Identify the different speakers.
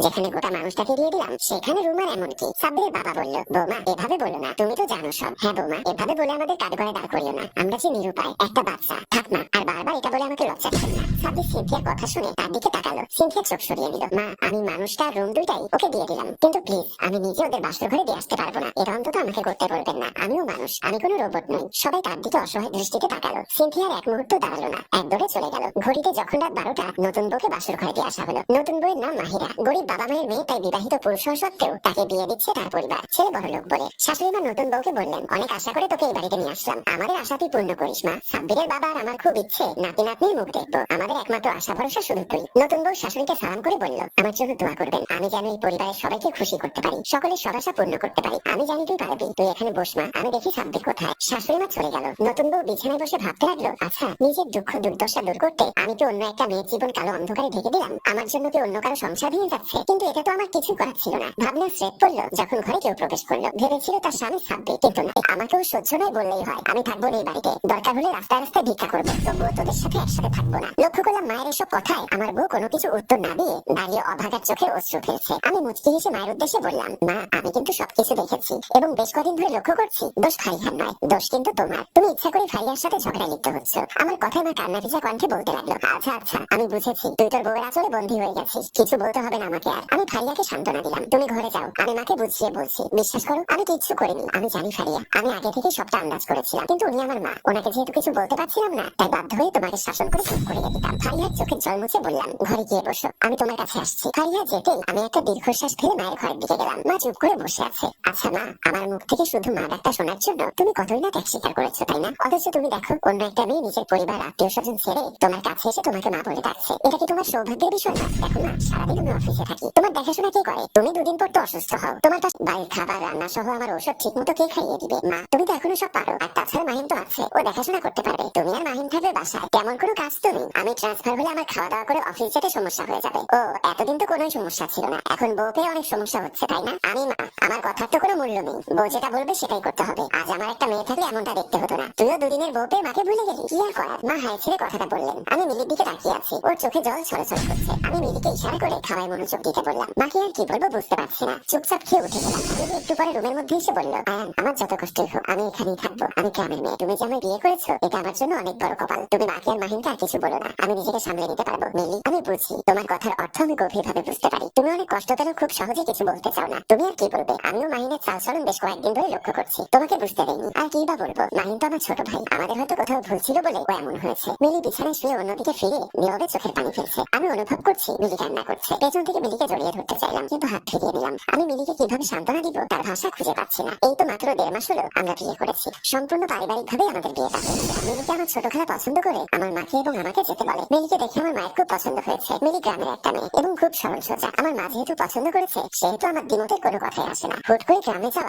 Speaker 1: যেখানে গোটা মানুষটাকে দিয়ে দিলাম সেখানে রুমার এমন কি? সাব্বিরের বাবা বলল, বৌমা এভাবে বলো না, তুমি তো জানো সব। হ্যাঁ বৌমা, এভাবে বলে আমাদের কাঠগড়ায় দাঁড় করিও না, আমরা যে নিরুপায় একটা বাচ্চা। থাক মা, আর বারবার এটা বলে আমাকে লজ্জা দেবেন না। সাব্বির সিনথিয়ার কথা শুনে তার দিকে তাকালো। সিনথিয়া চোখ সরিয়ে দিল। মা, আমি মানুষটা রুম দুইটাই ওকে দিয়ে দিলাম, কিন্তু প্লিজ আমি নিজে ওদের বাসর ঘরে দিয়ে আসতে পারবো না। এটা অন্তত আমাকে করতে বলবেন না, আমিও মানুষ, আমি কোনো রোবট নই। সবাই তার দিকে অসহায় দৃষ্টিতে তাকালো। সিনথিয়ার এক মুহূর্ত দাঁড়ালো না, এক দৌড়ে চলে গেল। ঘড়িতে যখন রাত 12টা, নতুন বউকে বাসর ঘরে দিয়ে আসা হলো। নতুন বউয়ের নাম মাহিরা। গরিব বাবা মায়ের মেয়ে, তাই বিবাহিত পুরুষ হওয়া সত্ত্বেও তাকে বিয়ে দিচ্ছে তার পরিবার। ছেলে বড়লোক বলে। শাশুড়ি মা নতুন বউকে বললেন, অনেক আশা করে তোকে এই বাড়িতে নিয়ে আসলাম, আমাদের আশা তুই পূর্ণ করিস মা। সাব্বিরের বাবা আর আমার খুব ইচ্ছে নাতি নাতনির মুখ দেখবো, আমাদের একমাত্র আশা ভরসা শুধু তুই। নতুন বউ শাশুড়িকে সালাম করে বলল, আমার জন্য দোয়া করবেন, আমি যেন এই পরিবারের সবাইকে খুশি করতে পারি, সকলের সব আশা পূর্ণ করতে পারি। আমি জানি তুই পারবি, তুই এখানে বস মা, আমি দেখি সাব্বির কোথায়। শাশুড়ি মা চলে গেল। নতুন বউ বিছানায় বসে ভাবতে লাগলো, আচ্ছা নিজের দুঃখ দুর্দশা দূর করতে আমি কি অন্য একটা মেয়ের জীবন কালো অন্ধকারে ঢেকে দিলাম? আমার জন্য কি অন্য কারো সংসার ভেঙে যাচ্ছে? কিন্তু এটা তো আমার কিছু করার ছিল না। ভাবনা স্রেফ পড়লো যখন ঘরে কেউ প্রবেশ করলো। ভেবেছিল তার স্বামী সাব্বির, কিন্তু না, আমাকেও সহ্য নয় বললেই হয়। আমি থাকবো না এই বাড়িতে, দরকার হলে রাস্তায় রাস্তায় ভিক্ষা করবো, তবুও তোদের সাথে একসাথে থাকবো না। লক্ষ্য করলাম মায়ের এসব কথায় আমার বউ কোনো কিছু উত্তর না দিয়ে দাঁড়িয়ে অভাগার চোখে অশ্রু ফেলছে। আমি মুচকি হেসে মায়ের উদ্দেশ্যে বললাম, মা আমি কিন্তু সবকিছু দেখেছি এবং বেশ কদিন ধরে লক্ষ্য করছি দোষ ফারিহার নয়, দোষ কিন্তু তোমার। তুমি ইচ্ছা করে ফারিহার সাথে ঝগড়া লিপ্ত হচ্ছ। আমার কথায় মা কান্না ভেজা কণ্ঠে বলতে লাগলো, আচ্ছা আচ্ছা আমি বুঝেছি, তুই তোর বউয়ের আঁচলে বন্দী হয়ে গেছিস, কিছু বলতে হবে না আমাকে আর। আমি ফারিয়াকে সান্ত্বনা দিলাম, তুমি ঘরে যাও, আমি মাকে বুঝিয়ে বলছি। বিশ্বাস করো আমি কিচ্ছু করিনি, আমি জানি ফারিয়া, আমি আগে থেকে সবটা আন্দাজ করেছিলাম, কিন্তু উনি আমার মা, ওনাকে যেহেতু কিছু বলতে পারছিলাম না, তাই বাধ্য হয়ে তোমাকে শাসন করে চুপ করে দিতাম। ফারিয়ার চোখের জল মুছে বললাম, ঘরে গিয়ে বসো, আমি তোমার কাছে আসছি। ফারিয়া যেতেই আমি একটা দীর্ঘশ্বাস ফেলে মায়ের ঘরের দিকে গেলাম। মা চুপ করে বসে আছে। আচ্ছা মা, আমার মুখ থেকে শুধু মা ডাকটা শোনার জন্য তুমি কতই না ত্যাগ স্বীকার করেছো, তাই না? অথচ তুমি দেখো অন্য একটা মেয়ে নিজের পরিবার আত্মীয় স্বজন ছেড়ে তোমার কাছে এসে তোমাকে মা বলে ডাকছে। এটা কি তোমার সৌভাগ্যের বিষয় না? দেখো না, সারাদিন আমি অফিসে থাকি, তোমার দেখাশোনা কে করে? তুমি দুদিন পর তো অসুস্থ হও, তোমার কাছে বাড়ির খাবার রান্না সহ আমার ওষুধ ঠিক মতো কে খাইয়ে দিবে? মা তুমি তো এখনো সব পারো, আর তাছাড়া মাহিন তো আছে, ও দেখাশোনা করতে পারবে। তুমি আর মাহিন থাকবে বাসায়, তেমন কোনো কাজ তো নেই। আমি ট্রান্সফার হলে আমার খাওয়া দাওয়া করে অফিস যেতে সমস্যা হয়ে যাবে। ও এতদিন তো কোনো সমস্যা ছিল না, এখন বউ পেয়ে অনেক সমস্যা হচ্ছে, তাই না? আমি মা, আমার কথার তো কোনো মূল্য নেই, বউ যেটা বলবে সেটাই করতে হবে। আজ আমার একটা মেয়ে থাকলে এমনটা দেখতে হতো না। তুইও দুদিনের বউ পেয়ে মাকে ভুলে গেলি, কি আর করার? মা হায় ছেড়ে কথাটা বললেন। আমি মিলির দিকে তাকিয়ে আছি, ওর চোখে জল ছলছল করছে। আমি মিলিকে ইশারা করে খাওয়ায় মনোযোগ দিতে বললাম। মাকে আর কি বলবো বুঝতে পারছি না, চুপচাপ খেয়ে উঠে গেলাম। মিলি একটু পরে রুমের মধ্যে এসে বলল, আয়ান আমার যত কষ্টই হোক আমি এখানেই থাকবো, আমি গ্রামের মেয়ে, তুমি যে আমায় বিয়ে করেছো এটা আমার জন্য অনেক বড় কপাল। তুমি মাকে আর মাহিনকে আর কিছু বলো না, আমি নিজেকে সামলে নিতে পারবো। মিলি আমি বুঝি, তোমার কথার অর্থ আমি গভীরভাবে বুঝতে পারি। তুমি অনেক কষ্ট পেলেও খুব সহজে কিছু বলতে চাও না। তুমি আর কি বলবে? আমিও মাহিনের চালচলন বেশ কয়েকদিন ধরে লক্ষ্য করছি, তোমাকে বুঝতে দেয়নি। আর কি বা বলবো, মাহিন তো আমার ছোট ভাই, আমাদের হয়তো কোথাও ভুল ছিল বলে ও এমন হয়েছে। মিলি বিছানায় শুয়ে অন্যদিকে ফিরে নীরবে চোখের পানি ফেলছে। আমি অনুভব করছি মিলি কান্না করছে। পেছন থেকে মিলিকে জড়িয়ে ধরতে চাইলাম, কিন্তু হাত ফিরিয়ে দিলাম। আমি মিলিকে কিভাবে সান্ত্বনা দিব তার ভাষা খুঁজে পাচ্ছি না। এই তো মাত্র 1.5 মাস হলো আমরা বিয়ে করেছি, সম্পূর্ণ পারিবারিক ভাবে আমাদের বিয়েটা হয়েছে। মিলিকে আমার ছোট খালা পছন্দ করে আমার মাকে এবং আমাকে যেতে বলে। মিলিকে দেখে আমার মায়ের খুব পছন্দ হয়েছে। মিলি গ্রামের একটা মেয়ে এবং খুব সরল সোজা। আমার মা যেহেতু পছন্দ করেছে সেহেতু আমার দ্বিমতের কোনো কথাই আসে না। হুট করে গ্রামে যাওয়া